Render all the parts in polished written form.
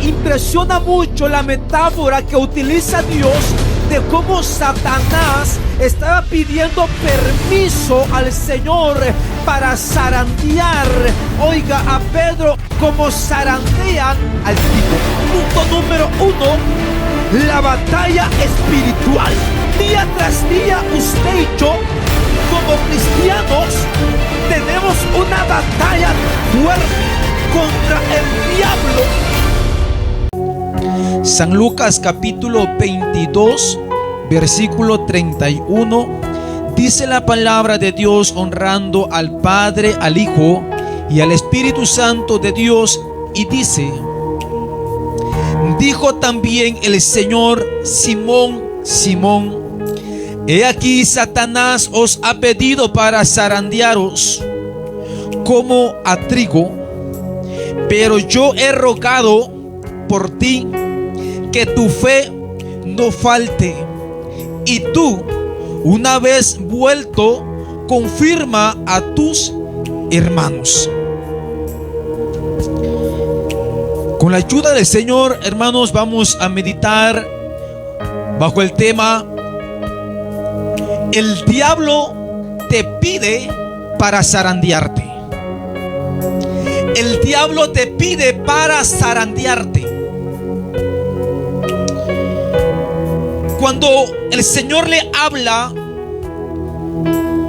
impresiona mucho la metáfora que utiliza Dios de cómo Satanás estaba pidiendo permiso al Señor para zarandear, oiga, a Pedro como zarandean al trigo. Punto número 1, la batalla espiritual. Día tras día usted y yo, como cristianos, tenemos una batalla fuerte contra el diablo. San Lucas capítulo 22, versículo 31, dice la palabra de Dios honrando al Padre, al Hijo y al Espíritu Santo de Dios, y dice: dijo también el Señor: Simón, Simón, he aquí Satanás os ha pedido para zarandearos como a trigo, pero yo he rogado por ti que tu fe no falte, y tú, una vez vuelto, confirma a tus hermanos. Con la ayuda del Señor, hermanos, vamos a meditar bajo el tema: el diablo te pide para zarandearte. El diablo te pide para zarandearte. Cuando el Señor le habla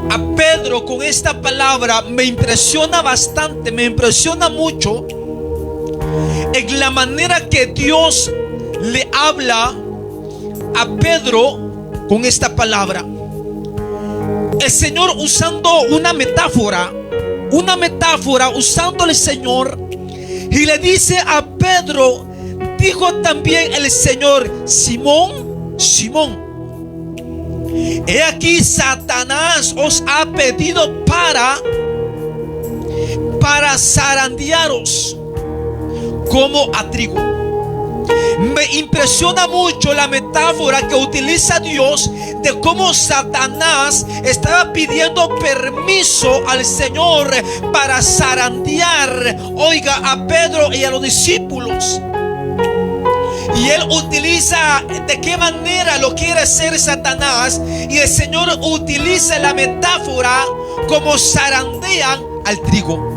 a Pedro con esta palabra, me impresiona bastante, me impresiona mucho en la manera que Dios le habla a Pedro con esta palabra. El Señor usando una metáfora usando el Señor, y le dice a Pedro: dijo también el Señor: Simón, Simón, he aquí Satanás os ha pedido para zarandearos como a trigo. Me impresiona mucho la metáfora que utiliza Dios de cómo Satanás estaba pidiendo permiso al Señor para zarandear, oiga, a Pedro y a los discípulos. Y él utiliza de qué manera lo quiere hacer Satanás, y el Señor utiliza la metáfora como zarandean al trigo.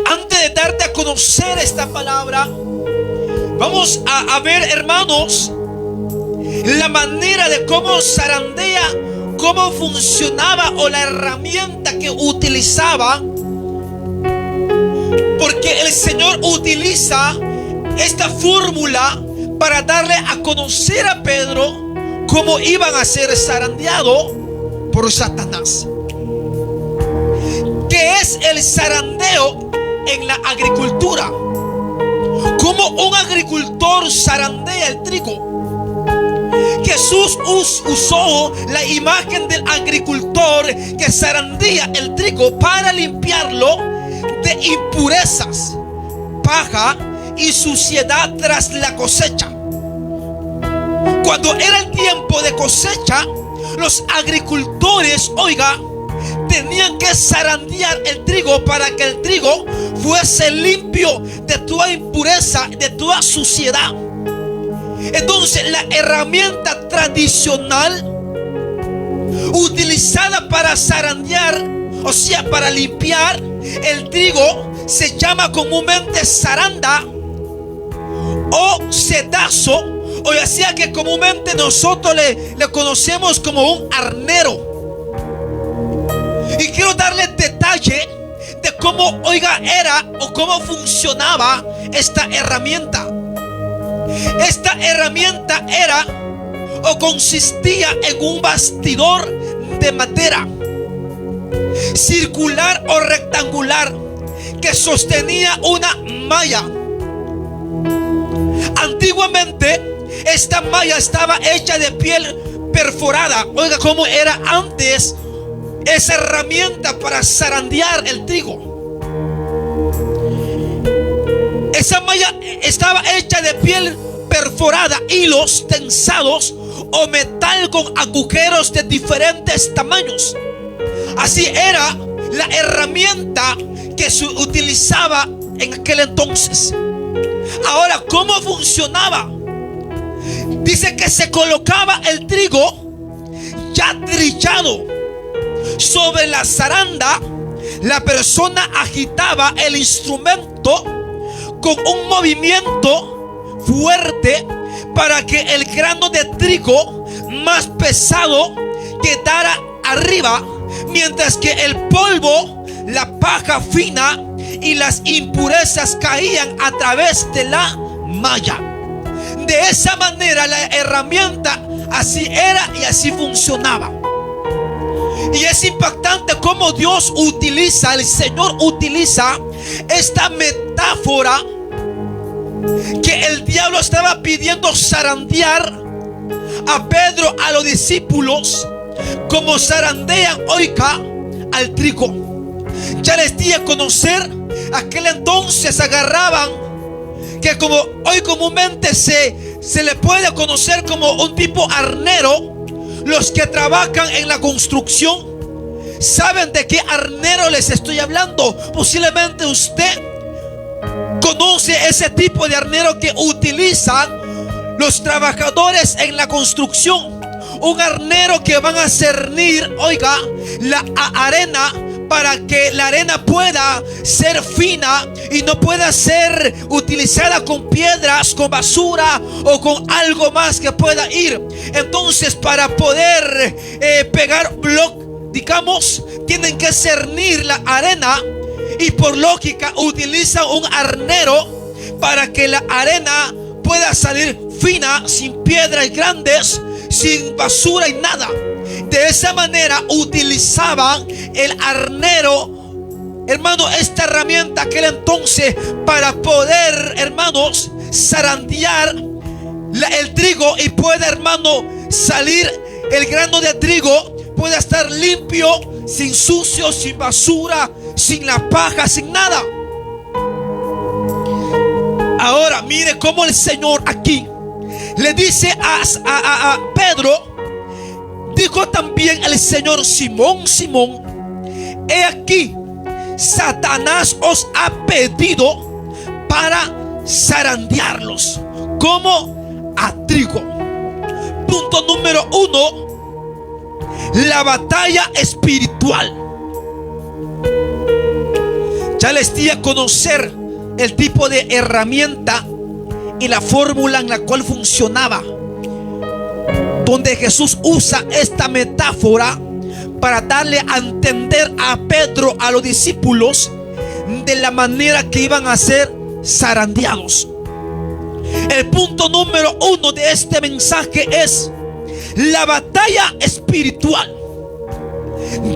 Antes de darte a conocer esta palabra, vamos a ver, hermanos, la manera de cómo zarandea, cómo funcionaba, o la herramienta que utilizaba. Porque el Señor utiliza esta fórmula para darle a conocer a Pedro cómo iban a ser zarandeados por Satanás. ¿Qué es el zarandeo en la agricultura? ¿Cómo un agricultor zarandea el trigo? Jesús usó la imagen del agricultor que zarandea el trigo para limpiarlo de impurezas, paja y suciedad tras la cosecha. Cuando era el tiempo de cosecha, los agricultores, oiga, tenían que zarandear el trigo para que el trigo fuese limpio de toda impureza, de toda suciedad. Entonces, la herramienta tradicional utilizada para zarandear, o sea, para limpiar el trigo, se llama comúnmente zaranda o sedazo, o ya sea que comúnmente nosotros le conocemos como un arnero. Y quiero darle detalle de cómo, oiga, era o cómo funcionaba esta herramienta. Esta herramienta era o consistía en un bastidor de madera, circular o rectangular, que sostenía una malla. Antiguamente esta malla estaba hecha de piel perforada. Oiga cómo era antes esa herramienta para zarandear el trigo. Esa malla estaba hecha de piel perforada, hilos tensados o metal con agujeros de diferentes tamaños. Así era la herramienta que se utilizaba en aquel entonces. Ahora, ¿cómo funcionaba? Dice que se colocaba el trigo ya trillado sobre la zaranda. La persona agitaba el instrumento con un movimiento fuerte para que el grano de trigo más pesado quedara arriba, mientras que el polvo, la paja fina y las impurezas caían a través de la malla. De esa manera la herramienta así era y así funcionaba. Y es impactante cómo Dios utiliza, el Señor utiliza esta metáfora que el diablo estaba pidiendo zarandear a Pedro, a los discípulos, como zarandean hoy al trigo. Ya les di a conocer, aquel entonces agarraban, que como hoy comúnmente se le puede conocer como un tipo arnero. Los que trabajan en la construcción saben de qué arnero les estoy hablando. Posiblemente usted conoce ese tipo de arnero que utilizan los trabajadores en la construcción. Un arnero que van a cernir, oiga, la arena, para que la arena pueda ser fina y no pueda ser utilizada con piedras, con basura o con algo más que pueda ir. Entonces, para poder pegar bloque, digamos, tienen que cernir la arena, y por lógica utilizan un arnero para que la arena pueda salir fina, sin piedras grandes, sin basura y nada. De esa manera utilizaban el arnero, hermano, esta herramienta aquel entonces, para poder, hermanos, zarandear el trigo y pueda, hermano, salir el grano de trigo, pueda estar limpio, sin sucio, sin basura, sin la paja, sin nada. Ahora mire cómo el Señor aquí le dice a Pedro. Dijo también el Señor: Simón, Simón, he aquí, Satanás os ha pedido para zarandearlos como a trigo. Punto número 1: la batalla espiritual. Ya les di a conocer el tipo de herramienta y la fórmula en la cual funcionaba, donde Jesús usa esta metáfora para darle a entender a Pedro, a los discípulos, de la manera que iban a ser zarandeados. El punto número 1 de este mensaje es la batalla espiritual.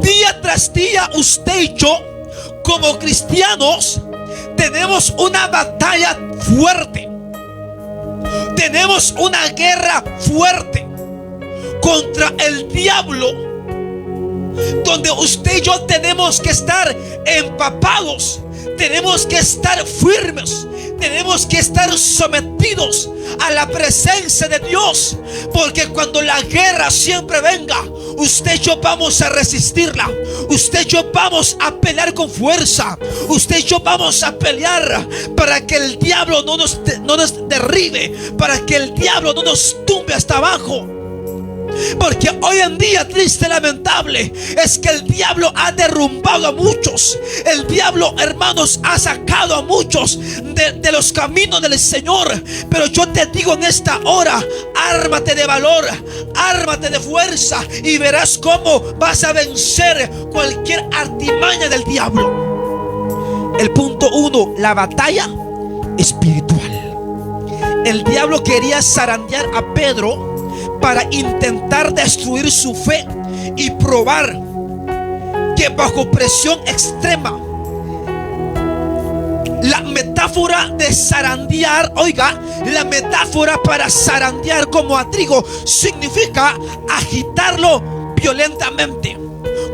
Día tras día, usted y yo, como cristianos, tenemos una batalla fuerte. Tenemos una guerra fuerte contra el diablo, donde usted y yo tenemos que estar empapados, tenemos que estar firmes, tenemos que estar sometidos a la presencia de Dios, porque cuando la guerra siempre venga, usted y yo vamos a resistirla, usted y yo vamos a pelear con fuerza, usted y yo vamos a pelear para que el diablo no nos derribe, para que el diablo no nos tumbe hasta abajo. Porque hoy en día, triste, lamentable, es que el diablo ha derrumbado a muchos. El diablo, hermanos, ha sacado a muchos de los caminos del Señor. Pero yo te digo en esta hora: ármate de valor, ármate de fuerza, y verás cómo vas a vencer cualquier artimaña del diablo. El punto 1: la batalla espiritual. El diablo quería zarandear a Pedro para intentar destruir su fe y probar que bajo presión extrema, la metáfora de zarandear, oiga, la metáfora para zarandear como a trigo significa agitarlo violentamente.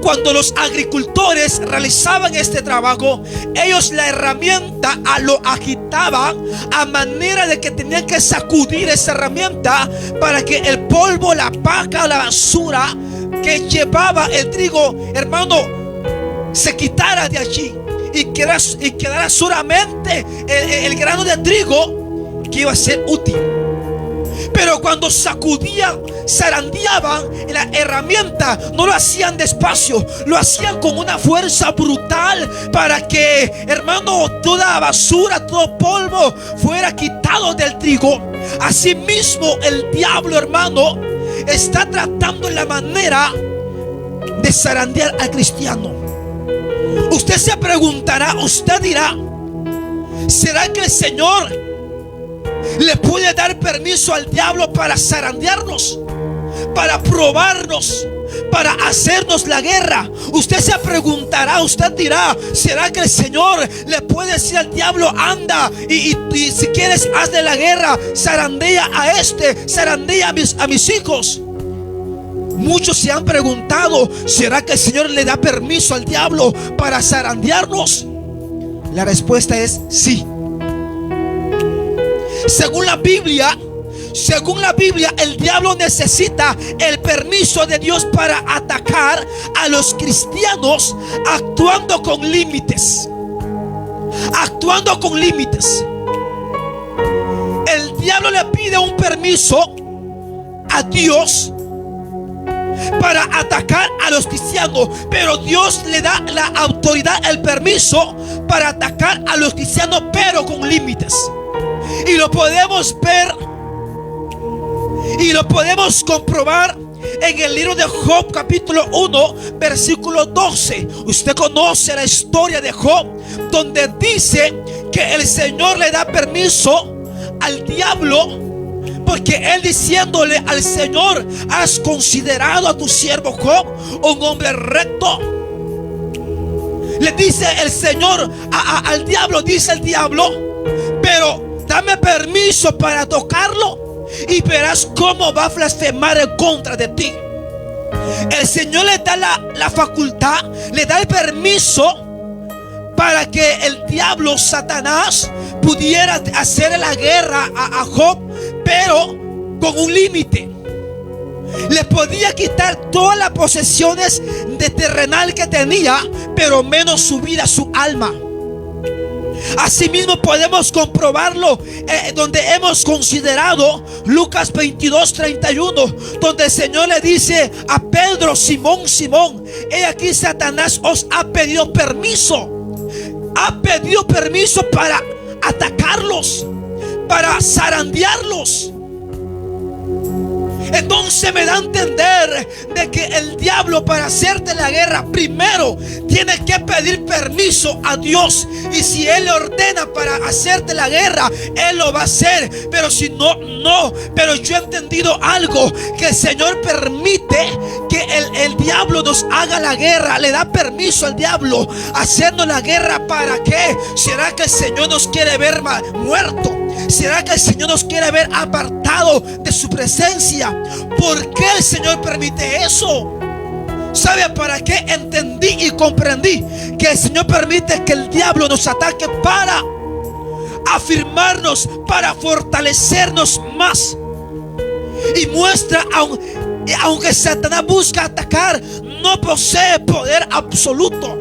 Cuando los agricultores realizaban este trabajo, ellos la herramienta lo agitaban a manera de que tenían que sacudir esa herramienta para que el polvo, la paja, la basura que llevaba el trigo, hermano, se quitara de allí. y quedara solamente el grano de trigo que iba a ser útil. Pero cuando sacudían, zarandeaban la herramienta, no lo hacían despacio, lo hacían con una fuerza brutal para que, hermano, toda basura, todo polvo fuera quitado del trigo. Asimismo, el diablo, hermano, está tratando la manera de zarandear al cristiano. Usted se preguntará, usted dirá: ¿será que el Señor le puede dar permiso al diablo para zarandearnos, para probarnos, para hacernos la guerra? Usted se preguntará, usted dirá: ¿será que el Señor le puede decir al diablo: anda y si quieres hazle la guerra, zarandea a zarandea a mis hijos? Muchos se han preguntado: ¿será que el Señor le da permiso al diablo para zarandearnos? La respuesta es sí. Según la Biblia, el diablo necesita el permiso de Dios para atacar a los cristianos actuando con límites. Actuando con límites. El diablo le pide un permiso a Dios para atacar a los cristianos, pero Dios le da la autoridad, el permiso para atacar a los cristianos, pero con límites. Y lo podemos ver y lo podemos comprobar en el libro de Job, capítulo 1, versículo 12. Usted conoce la historia de Job, donde dice que el Señor le da permiso al diablo, porque él, diciéndole al Señor: ¿has considerado a tu siervo Job un hombre recto? Le dice el Señor al diablo, dice el diablo: pero dame permiso para tocarlo y verás cómo va a blasfemar en contra de ti. El Señor le da la facultad, le da el permiso para que el diablo, Satanás, pudiera hacer la guerra a Job, pero con un límite. Le podía quitar todas las posesiones de terrenal que tenía, pero menos su vida, su alma. Asimismo podemos comprobarlo donde hemos considerado Lucas 22:31, donde el Señor le dice a Pedro: Simón, Simón, he aquí Satanás os ha pedido permiso. Ha pedido permiso para atacarlos, para zarandearlos. Entonces me da a entender de que el diablo, para hacerte la guerra, primero tiene que pedir permiso a Dios. Y si Él le ordena para hacerte la guerra, Él lo va a hacer. Pero si no, no. Pero yo he entendido algo, que el Señor permite que el diablo nos haga la guerra. Le da permiso al diablo hacernos la guerra. ¿Para qué? ¿Será que el Señor nos quiere ver muerto? ¿Será que el Señor nos quiere ver apartado de su presencia? ¿Por qué el Señor permite eso? ¿Sabe para qué? Entendí y comprendí que el Señor permite que el diablo nos ataque para afirmarnos, para fortalecernos más. Y muestra, aunque Satanás busca atacar, no posee poder absoluto.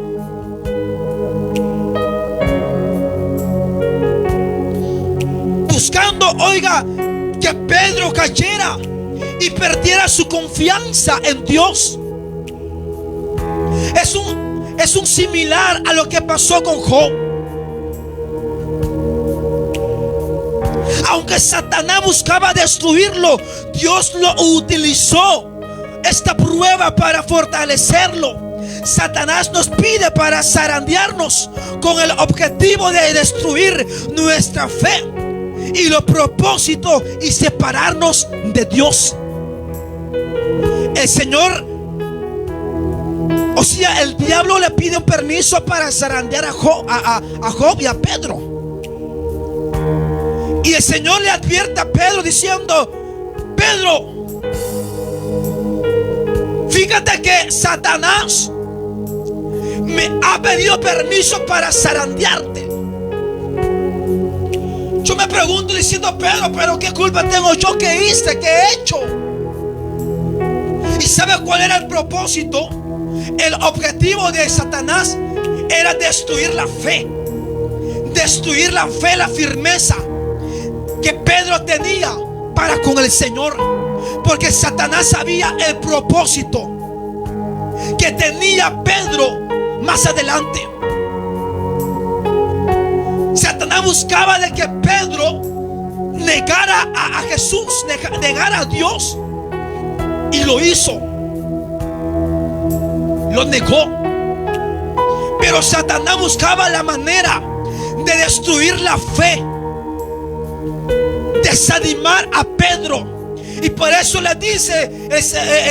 Buscando, oiga, que Pedro cayera y perdiera su confianza en Dios. Es un similar a lo que pasó con Job. Aunque Satanás buscaba destruirlo, Dios lo utilizó, esta prueba, para fortalecerlo. Satanás nos pide para zarandearnos con el objetivo de destruir nuestra fe y los propósitos y separarnos de Dios. El Señor, o sea, el diablo le pide un permiso para zarandear a Job y a Pedro. Y el Señor le advierte a Pedro diciendo: Pedro, fíjate que Satanás me ha pedido permiso para zarandearte. Yo me pregunto diciendo: Pedro, pero ¿qué culpa tengo yo? ¿Qué hice? ¿Qué he hecho? ¿Y sabe cuál era el propósito? El objetivo de Satanás era destruir la fe, la firmeza que Pedro tenía para con el Señor. Porque Satanás sabía el propósito que tenía Pedro más adelante. Satanás buscaba de que Pedro negara a Jesús, negara a Dios, y lo hizo, lo negó. Pero Satanás buscaba la manera de destruir la fe, desanimar a Pedro. Y por eso le dice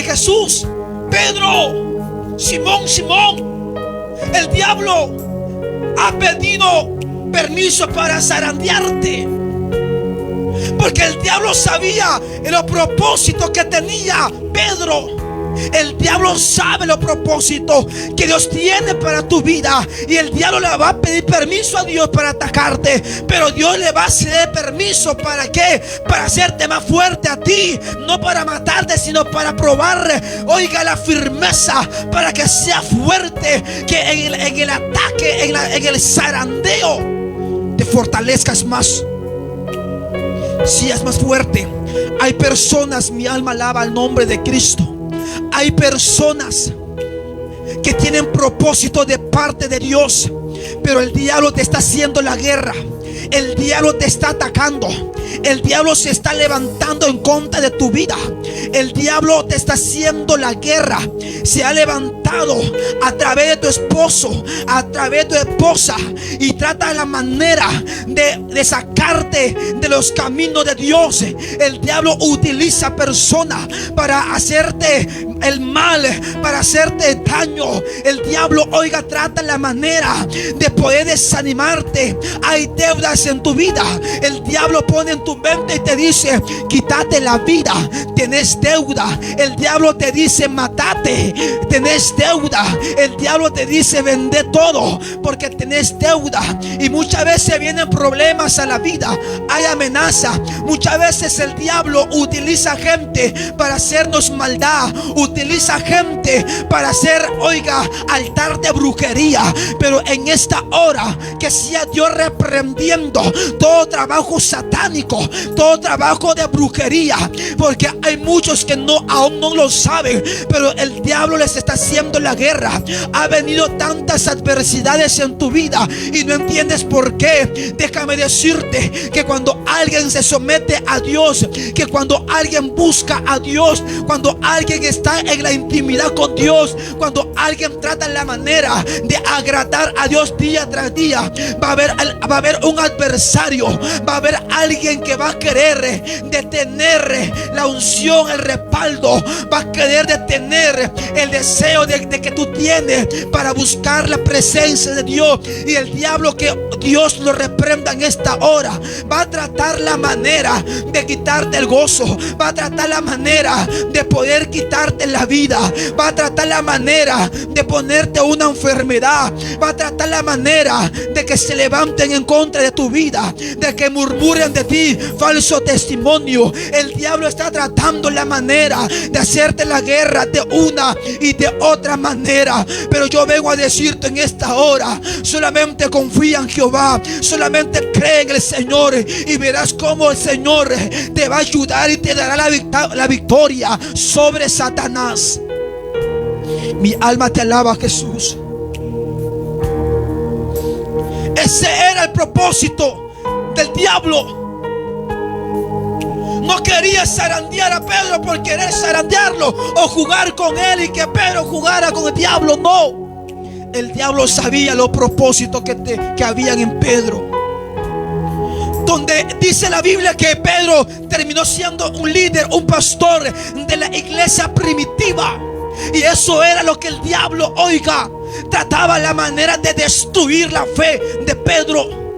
Jesús: Pedro, Simón, Simón, el diablo ha pedido permiso para zarandearte. Porque el diablo sabía los propósitos que tenía Pedro. El diablo sabe los propósitos que Dios tiene para tu vida. Y el diablo le va a pedir permiso a Dios para atacarte. Pero Dios le va a ceder permiso. ¿Para qué? Para hacerte más fuerte a ti. No para matarte, sino para probar, oiga, la firmeza. Para que sea fuerte. Que en el ataque, en el zarandeo, te fortalezcas más. Seas más fuerte. Hay personas, mi alma alaba el nombre de Cristo. Hay personas que tienen propósito de parte de Dios, pero el diablo te está haciendo la guerra. El diablo te está atacando. El diablo se está levantando en contra de tu vida. El diablo te está haciendo la guerra. Se ha levantado a través de tu esposo, a través de tu esposa, y trata la manera de sacarte de los caminos de Dios. El diablo utiliza personas para hacerte el mal, para hacerte daño. El diablo, oiga, trata la manera de poder desanimarte. Hay deudas en tu vida. El diablo pone en tu mente y te dice: quítate la vida, tenés deuda. El diablo te dice: matate, tenés deuda. El diablo te dice: vende todo porque tenés deuda. Y muchas veces vienen problemas a la vida, hay amenaza. Muchas veces el diablo utiliza gente para hacernos maldad, utiliza gente para hacer, oiga, altar de brujería. Pero en esta hora, que sea Dios reprendiendo todo trabajo satánico, todo trabajo de brujería, porque hay muchos que aún no lo saben, pero el diablo les está haciendo la guerra. Ha venido tantas adversidades en tu vida y no entiendes por qué. Déjame decirte que cuando alguien se somete a Dios, que cuando alguien busca a Dios, cuando alguien está en la intimidad con Dios, cuando alguien trata la manera de agradar a Dios día tras día, va a haber un adversario, va a haber alguien que va a querer detener la unción, el respaldo, va a querer detener el deseo de que tú tienes para buscar la presencia de Dios. Y el diablo, que Dios lo reprenda en esta hora, va a tratar la manera de quitarte el gozo, va a tratar la manera de poder quitarte la vida, va a tratar la manera de ponerte una enfermedad, va a tratar la manera de que se levanten en contra de tu vida, de que murmuren de ti falso testimonio. El diablo está tratando la manera de hacerte la guerra de una y de otra manera. Pero yo vengo a decirte en esta hora: solamente confía en Jehová, solamente cree en el Señor, y verás cómo el Señor te va a ayudar y te dará la victoria sobre Satanás. Mi alma te alaba, Jesús. Ese era el propósito del diablo. No quería zarandear a Pedro por querer zarandearlo o jugar con él y que Pedro jugara con el diablo. No, el diablo sabía los propósitos que habían en Pedro. Donde dice la Biblia que Pedro terminó siendo un líder, un pastor de la iglesia primitiva. Y eso era lo que el diablo, oiga, trataba la manera de destruir la fe de Pedro.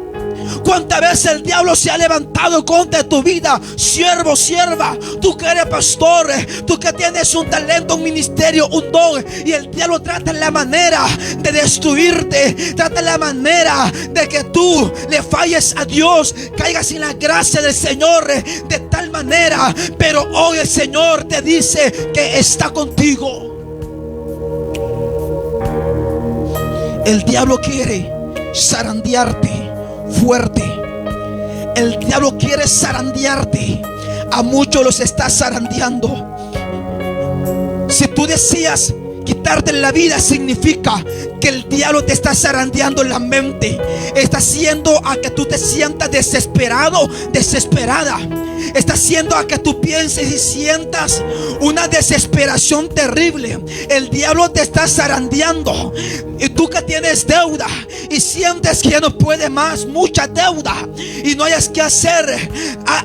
¿Cuántas veces el diablo se ha levantado contra tu vida, siervo, sierva? Tú que eres pastor, tú que tienes un talento, un ministerio, un don, y el diablo trata la manera de destruirte, trata la manera de que tú le falles a Dios, caigas en la gracia del Señor de tal manera. Pero hoy el Señor te dice que está contigo. El diablo quiere zarandearte fuerte. El diablo quiere zarandearte. A muchos los está zarandeando. Si tú deseas quitarte la vida, significa que el diablo te está zarandeando la mente. Está haciendo a que tú te sientas desesperado, desesperada. Está haciendo a que tú pienses y sientas una desesperación terrible. El diablo te está zarandeando. Y tú que tienes deuda y sientes que ya no puedes más, mucha deuda, y no hayas que hacer.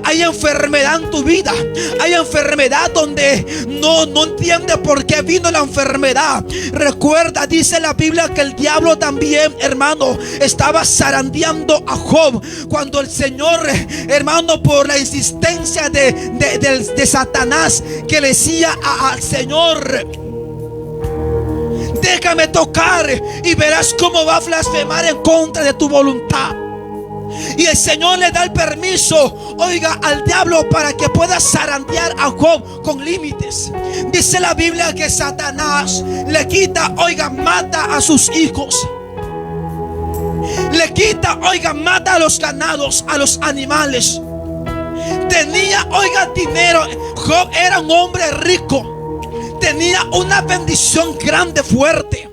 Hay enfermedad en tu vida. Hay enfermedad donde no entiendes por qué vino la enfermedad. Recuerda, dice la Biblia, que el diablo también, hermano, estaba zarandeando a Job. Cuando el Señor, hermano, por la insistencia de Satanás, que le decía al Señor: déjame tocar y verás cómo va a blasfemar en contra de tu voluntad. Y el Señor le da el permiso, oiga, al diablo para que pueda zarandear a Job con límites. Dice la Biblia que Satanás le quita, oiga, mata a sus hijos. Le quita, oiga, mata a los ganados, a los animales. Tenía, oiga, dinero. Job era un hombre rico. Tenía una bendición grande, fuerte.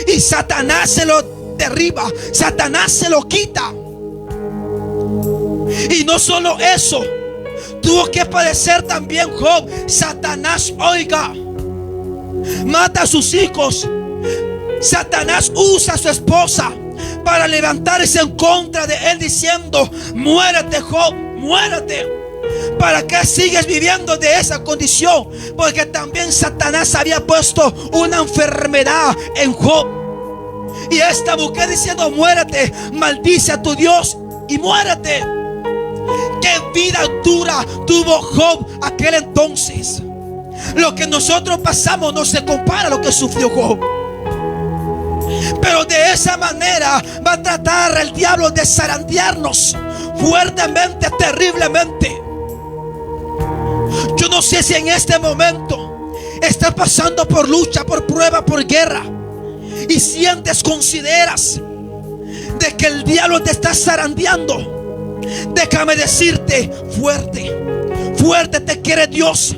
Y Satanás se lo derriba. Satanás se lo quita. Y no solo eso, tuvo que padecer también Job. Satanás, oiga, mata a sus hijos. Satanás usa a su esposa para levantarse en contra de él, diciendo: muérete, Job, muérete. ¿Para qué sigues viviendo de esa condición? Porque también Satanás había puesto una enfermedad en Job. Y esta mujer diciendo: muérete, maldice a tu Dios y muérete. Qué vida dura tuvo Job aquel entonces. Lo que nosotros pasamos no se compara a lo que sufrió Job. Pero de esa manera va a tratar el diablo de zarandearnos fuertemente, terriblemente. Yo no sé si en este momento estás pasando por lucha, por prueba, por guerra, y sientes, consideras de que el diablo te está zarandeando. Déjame decirte: fuerte, fuerte te quiere Dios.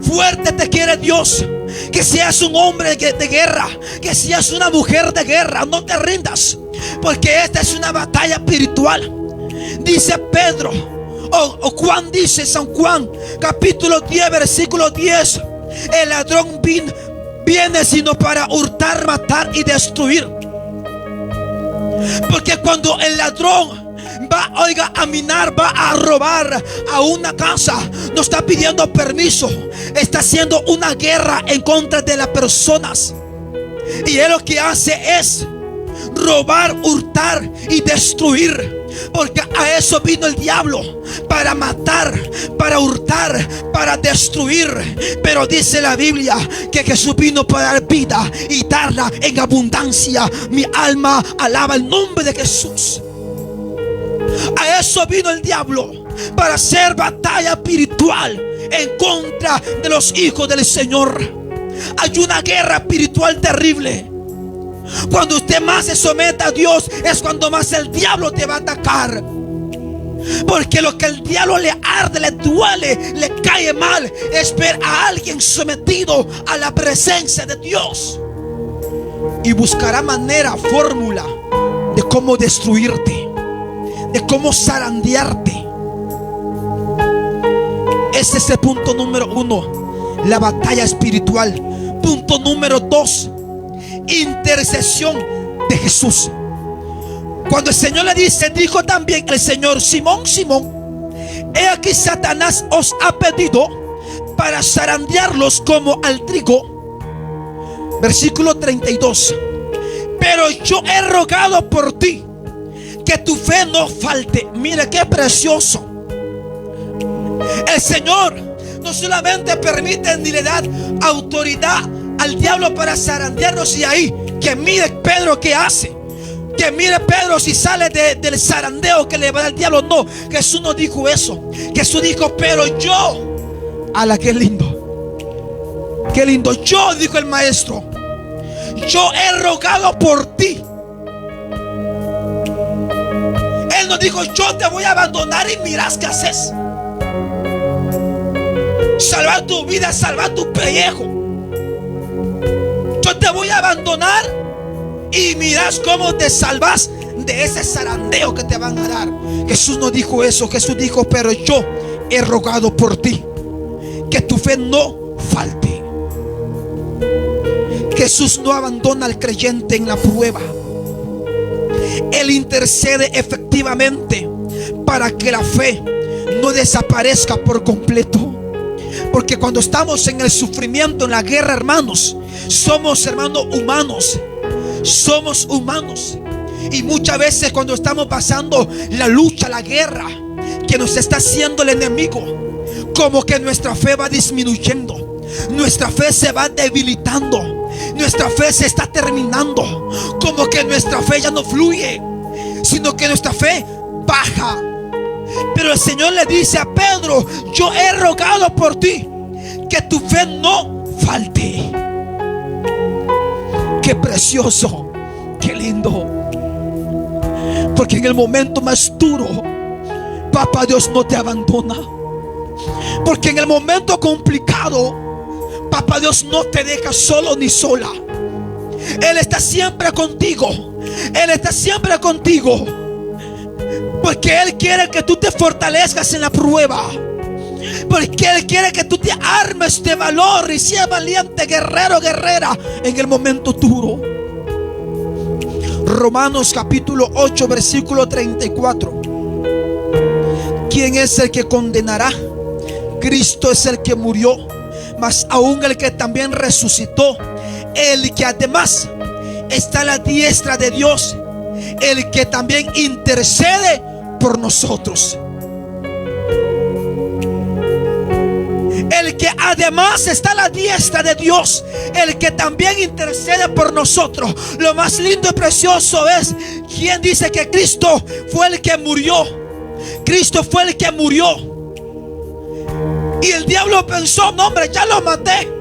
Fuerte te quiere Dios. Que seas un hombre de guerra, que seas una mujer de guerra. No te rindas, porque esta es una batalla espiritual. Dice Pedro, o Juan dice, San Juan capítulo 10 versículo 10: el ladrón viene sino para hurtar, matar y destruir. Porque cuando el ladrón va, oiga, a minar, va a robar a una casa, no está pidiendo permiso, está haciendo una guerra en contra de las personas. Y él lo que hace es robar, hurtar y destruir. Porque a eso vino el diablo, para matar, para hurtar, para destruir. Pero dice la Biblia que Jesús vino para dar vida y darla en abundancia. Mi alma alaba el nombre de Jesús. A eso vino el diablo, para hacer batalla espiritual en contra de los hijos del Señor. Hay una guerra espiritual terrible. Cuando usted más se someta a Dios, es cuando más el diablo te va a atacar. Porque lo que el diablo le arde, le duele, le cae mal, es ver a alguien sometido a la presencia de Dios. Y buscará manera, fórmula de cómo destruirte, de cómo zarandearte. Ese es el punto número 1, la batalla espiritual. Punto número 2, intercesión de Jesús. Cuando el Señor le dice, dijo también el Señor: Simón, Simón, he aquí Satanás os ha pedido para zarandearlos como al trigo. Versículo 32: pero yo he rogado por ti, que tu fe no falte. Mire qué precioso. El Señor no solamente permite ni le da autoridad al diablo para zarandearnos, y ahí que mire Pedro qué hace, que mire Pedro si sale del zarandeo que le va a dar el diablo. No, Jesús no dijo eso. Jesús dijo: pero yo, ala, qué lindo, qué lindo. Yo, dijo el maestro, yo he rogado por ti nos dijo: yo te voy a abandonar y mirás qué haces. Salvar tu vida, salvar tu pellejo. Yo te voy a abandonar y mirás cómo te salvas de ese zarandeo que te van a dar. Jesús no dijo eso. Jesús dijo: pero yo he rogado por ti, que tu fe no falte. Jesús no abandona al creyente en la prueba. Él intercede efectivamente para que la fe no desaparezca por completo. Porque cuando estamos en el sufrimiento, en la guerra, hermanos, somos, hermanos, humanos. Somos humanos. Y muchas veces cuando estamos pasando la lucha, la guerra que nos está haciendo el enemigo, como que nuestra fe va disminuyendo, nuestra fe se va debilitando, nuestra fe se está terminando, como que nuestra fe ya no fluye, sino que nuestra fe baja. Pero el Señor le dice a Pedro: yo he rogado por ti, que tu fe no falte. Qué precioso, qué lindo. Porque en el momento más duro, Papá Dios no te abandona. Porque en el momento complicado, Papá Dios no te deja solo ni sola. Él está siempre contigo. Él está siempre contigo. Porque Él quiere que tú te fortalezcas en la prueba. Porque Él quiere que tú te armes de valor y seas valiente, guerrero, guerrera, en el momento duro. Romanos capítulo 8 versículo 34. ¿Quién es el que condenará? Cristo es el que murió, mas aún el que también resucitó, el que además está a la diestra de Dios, el que también intercede por nosotros. El que además está a la diestra de Dios, el que también intercede por nosotros. Lo más lindo y precioso es: ¿quién dice que Cristo fue el que murió? Cristo fue el que murió. Y el diablo pensó: no, hombre, ya lo maté.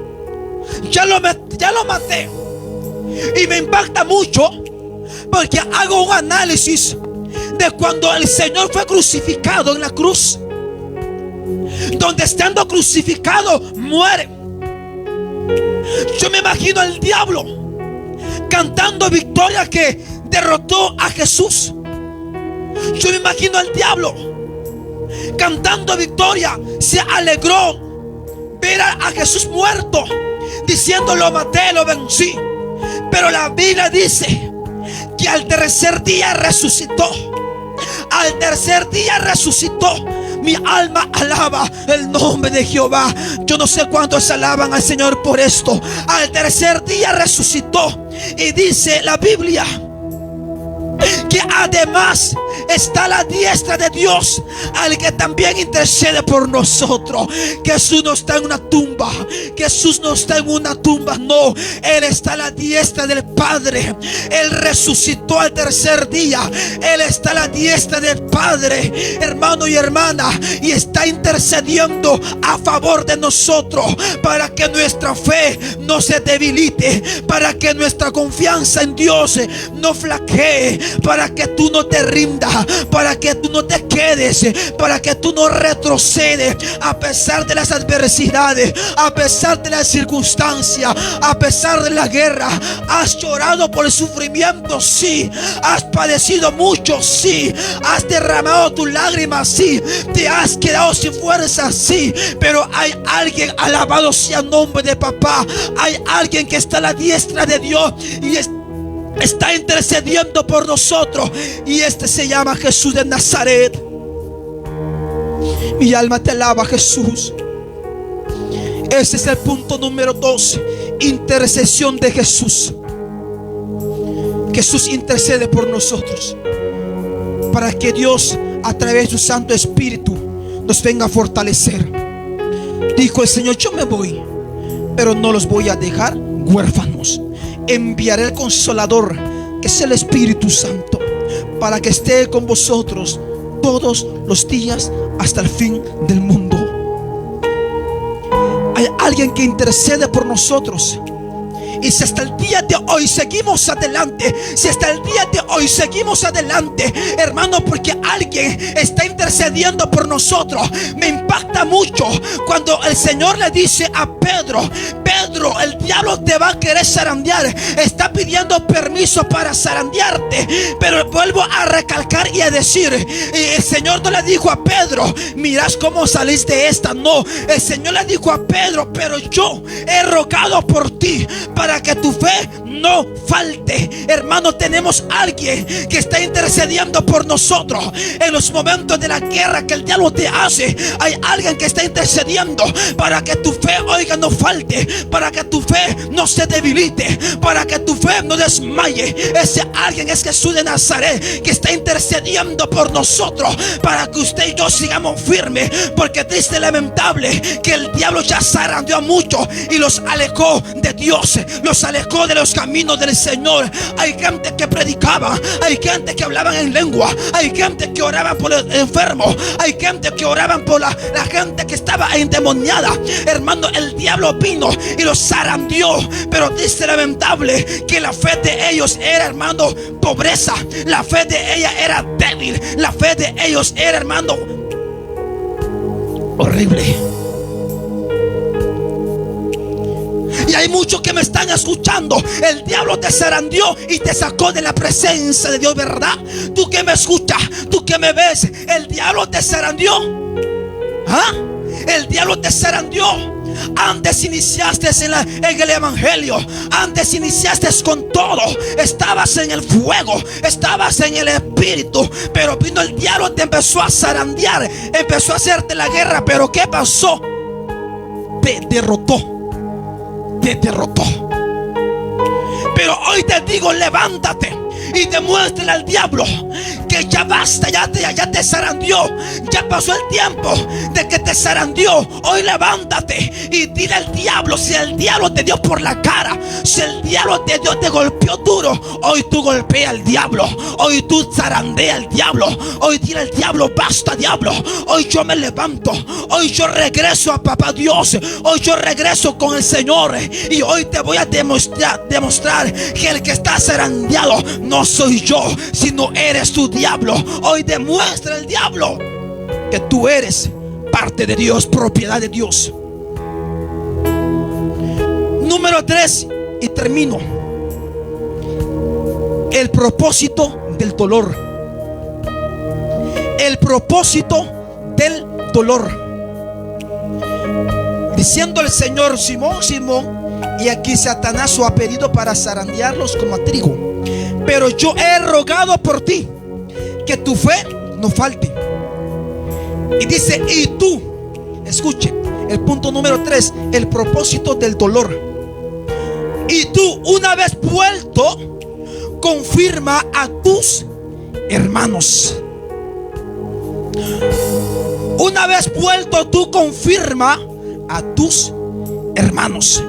Ya lo maté. Y me impacta mucho, porque hago un análisis de cuando el Señor fue crucificado en la cruz, donde estando crucificado muere. Yo me imagino al diablo cantando victoria que derrotó a Jesús. Yo me imagino al diablo cantando victoria. Se alegró ver a Jesús muerto, diciendo: lo maté, lo vencí. Pero la Biblia dice que al tercer día resucitó. Al tercer día resucitó. Mi alma alaba el nombre de Jehová. Yo no sé cuántos alaban al Señor por esto. Al tercer día resucitó. Y dice la Biblia que además está a la diestra de Dios, al que también intercede por nosotros. Jesús no está en una tumba. Jesús no está en una tumba, no. Él está a la diestra del Padre. Él resucitó al tercer día. Él está a la diestra del Padre, hermano y hermana, y está intercediendo a favor de nosotros, para que nuestra fe no se debilite, para que nuestra confianza en Dios no flaquee, para que tú no te rindas, para que tú no te quedes, para que tú no retrocedes a pesar de las adversidades, a pesar de las circunstancias, a pesar de la guerra. Has llorado por el sufrimiento, sí. Has padecido mucho, sí. Has derramado tus lágrimas, sí. Te has quedado sin fuerza, sí. Pero hay alguien, alabado sea el nombre de Papá, hay alguien que está a la diestra de Dios y está intercediendo por nosotros. Y este se llama Jesús de Nazaret. Mi alma te alaba, Jesús. Ese es el punto número 2. Intercesión de Jesús. Jesús intercede por nosotros, para que Dios, a través de su Santo Espíritu, nos venga a fortalecer. Dijo el Señor: yo me voy, pero no los voy a dejar huérfanos. Enviaré el Consolador, que es el Espíritu Santo, para que esté con vosotros todos los días hasta el fin del mundo. Hay alguien que intercede por nosotros, Y si hasta el día de hoy seguimos adelante, si hasta el día de hoy seguimos adelante, hermano, porque alguien está intercediendo por nosotros. Me impacta mucho cuando el Señor le dice a Pedro: Pedro, el diablo te va a querer zarandear, está pidiendo permiso para zarandearte. Pero vuelvo a recalcar y a decir, el Señor no le dijo a Pedro: mirás cómo salís de esta. No, el Señor le dijo a Pedro: pero yo he rogado por ti para que tu fe no falte. Hermano, tenemos alguien que está intercediendo por nosotros en los momentos de la guerra que el diablo te hace. Hay alguien que está intercediendo para que tu fe, oiga, no falte, para que tu fe no se debilite, para que tu fe no desmaye. Ese alguien es Jesús de Nazaret, que está intercediendo por nosotros para que usted y yo sigamos firmes. Porque triste, lamentable que el diablo ya zarandeó a muchos y los alejó de Dios, los alejó de los caminos del Señor. Hay gente que predicaba, hay gente que hablaban en lengua, hay gente que oraban por los enfermos, hay gente que oraban por la gente que estaba endemoniada. Hermano, el diablo vino y los zarandeó. Pero dice, lamentable, que la fe de ellos era, hermano, pobreza. La fe de ella era débil. La fe de ellos era, hermano, horrible. Y hay muchos que me están escuchando. El diablo te zarandeó y te sacó de la presencia de Dios, ¿verdad? Tú que me escuchas, tú que me ves, el diablo te zarandeó. ¿Ah? El diablo te zarandeó. Antes iniciaste en el evangelio, antes iniciaste con todo, estabas en el fuego, estabas en el espíritu, pero vino el diablo, te empezó a zarandear, empezó a hacerte la guerra. Pero ¿qué pasó? Te derrotó, te derrotó. Pero hoy te digo, levántate y demuéstrale al diablo que ya basta, ya te zarandeó. Ya pasó el tiempo de que te zarandeó. Hoy levántate y dile al diablo: si el diablo te dio por la cara, si el diablo te golpeó duro, hoy tú golpea al diablo, hoy tú zarandea al diablo. Hoy dile al diablo: basta, diablo, hoy yo me levanto, hoy yo regreso a papá Dios, hoy yo regreso con el Señor. Y hoy te voy a demostrar que el que está zarandeado no soy yo, sino eres tu diablo. Hoy demuestra el diablo que tú eres parte de Dios, propiedad de Dios. Número 3, y termino. El propósito del dolor. El propósito del dolor. Diciendo el Señor: Simón, Simón, y aquí Satanás os ha pedido para zarandearlos como a trigo, pero yo he rogado por ti que tu fe no falte. Y dice: y tú, escuche, el punto número 3, el propósito del dolor. Y tú, una vez vuelto, confirma a tus hermanos. Una vez vuelto, tú confirma a tus hermanos.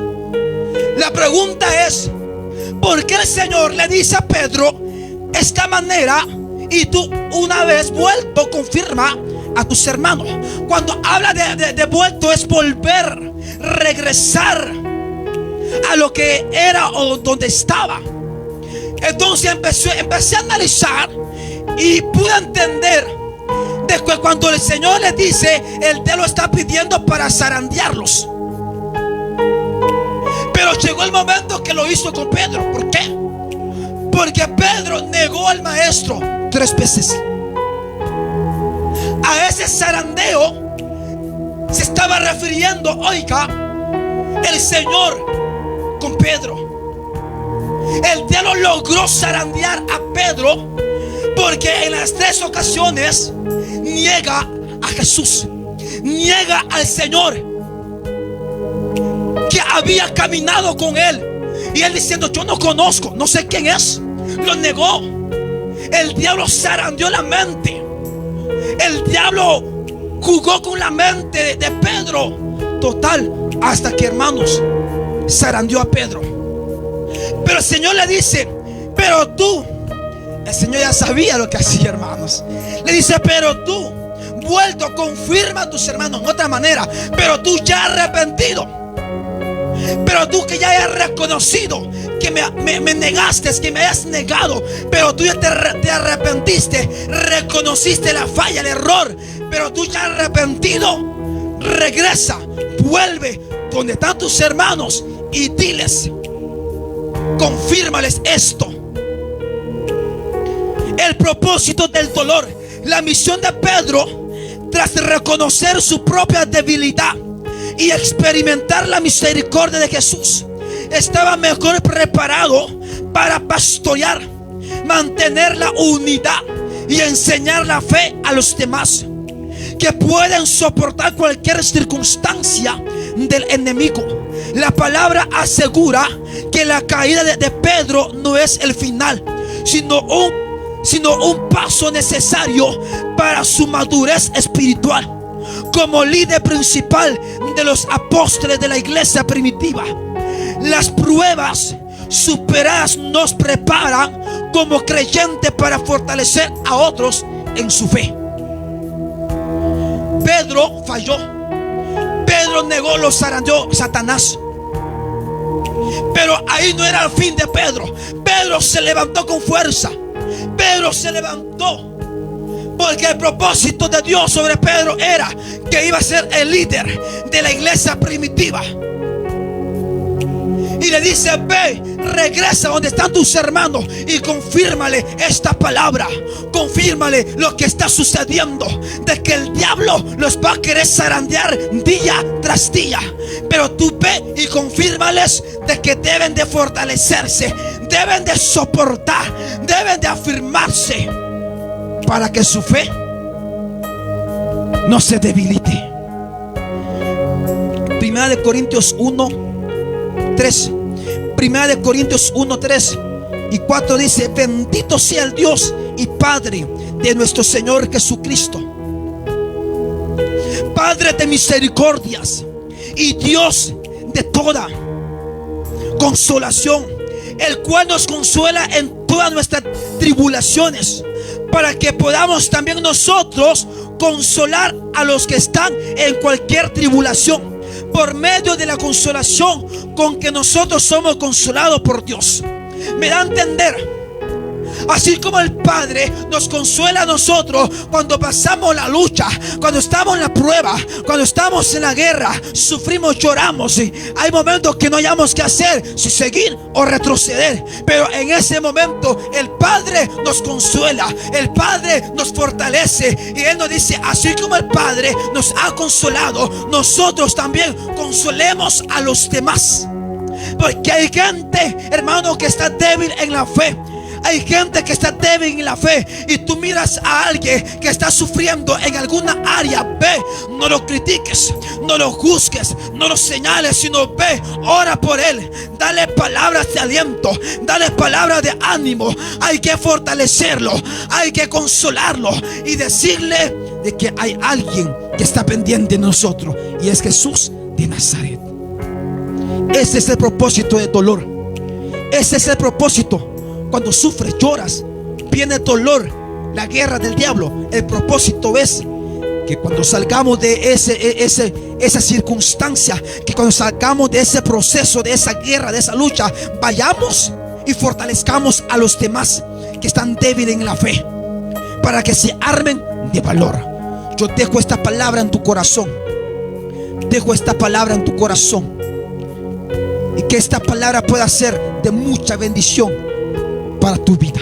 La pregunta es: ¿por qué el Señor le dice a Pedro esta manera? Y tú, una vez vuelto, confirma a tus hermanos. Cuando habla de vuelto, es volver, regresar a lo que era o donde estaba. Entonces empecé a analizar y pude entender de que cuando el Señor le dice, Él te lo está pidiendo para zarandearlos. Pero llegó el momento que lo hizo con Pedro. ¿Por qué? Porque Pedro negó al maestro 3 veces. A ese zarandeo se estaba refiriendo, oiga, el Señor con Pedro. El diablo logró zarandear a Pedro porque en las 3 ocasiones niega a Jesús, niega al Señor que había caminado con él. Y él diciendo: yo no conozco, no sé quién es. Lo negó. El diablo zarandeó la mente. El diablo jugó con la mente de Pedro. Total, hasta que, hermanos, zarandeó a Pedro. Pero el Señor le dice: pero tú, el Señor ya sabía lo que hacía, hermanos. Le dice: pero tú, vuelto, confirma a tus hermanos. En otra manera: pero tú ya arrepentido, Pero tú que ya hayas reconocido que me negaste, que me hayas negado, pero tú ya te arrepentiste, reconociste la falla, el error, pero tú ya arrepentido, regresa, vuelve donde están tus hermanos y diles, confírmales esto. El propósito del dolor, la misión de Pedro, tras reconocer su propia debilidad y experimentar la misericordia de Jesús, estaba mejor preparado para pastorear, mantener la unidad y enseñar la fe a los demás, que pueden soportar cualquier circunstancia del enemigo. La palabra asegura que la caída de Pedro no es el final, sino un paso necesario para su madurez espiritual como líder principal de los apóstoles de la iglesia primitiva. Las pruebas superadas nos preparan como creyentes para fortalecer a otros en su fe. Pedro falló. Pedro negó, lo zarandeó Satanás. Pero ahí no era el fin de Pedro. Pedro se levantó con fuerza. Pedro se levantó porque el propósito de Dios sobre Pedro era que iba a ser el líder de la iglesia primitiva. Y le dice: ve, regresa donde están tus hermanos y confírmale esta palabra. Confírmale lo que está sucediendo, de que el diablo los va a querer zarandear día tras día. Pero tú ve y confírmales de que deben de fortalecerse, deben de soportar, deben de afirmarse, para que su fe no se debilite. Primera de Corintios 1:3. Primera de Corintios 1:3 y 4 dice: bendito sea el Dios y Padre de nuestro Señor Jesucristo, Padre de misericordias y Dios de toda consolación, el cual nos consuela en todas nuestras tribulaciones, para que podamos también nosotros consolar a los que están en cualquier tribulación, por medio de la consolación con que nosotros somos consolados por Dios. Me da a entender, así como el Padre nos consuela a nosotros cuando pasamos la lucha, cuando estamos en la prueba, cuando estamos en la guerra, sufrimos, lloramos, y hay momentos que no hayamos qué hacer, si seguir o retroceder. Pero en ese momento el Padre nos consuela, el Padre nos fortalece, y Él nos dice: así como el Padre nos ha consolado, nosotros también consolemos a los demás. Porque hay gente, hermano, que está débil en la fe. Hay gente que está débil en la fe, y tú miras a alguien que está sufriendo en alguna área. Ve, no lo critiques, no lo juzgues, no lo señales, sino ve, ora por él, dale palabras de aliento, dale palabras de ánimo. Hay que fortalecerlo, hay que consolarlo y decirle de que hay alguien que está pendiente de nosotros, y es Jesús de Nazaret. Ese es el propósito del dolor. Ese es el propósito. Cuando sufres, lloras, viene el dolor, la guerra del diablo. El propósito es que cuando salgamos de esa circunstancia, que cuando salgamos de ese proceso, de esa guerra, de esa lucha, vayamos y fortalezcamos a los demás que están débiles en la fe, para que se armen de valor. Yo dejo esta palabra en tu corazón. Dejo esta palabra en tu corazón, y que esta palabra pueda ser de mucha bendición para tu vida.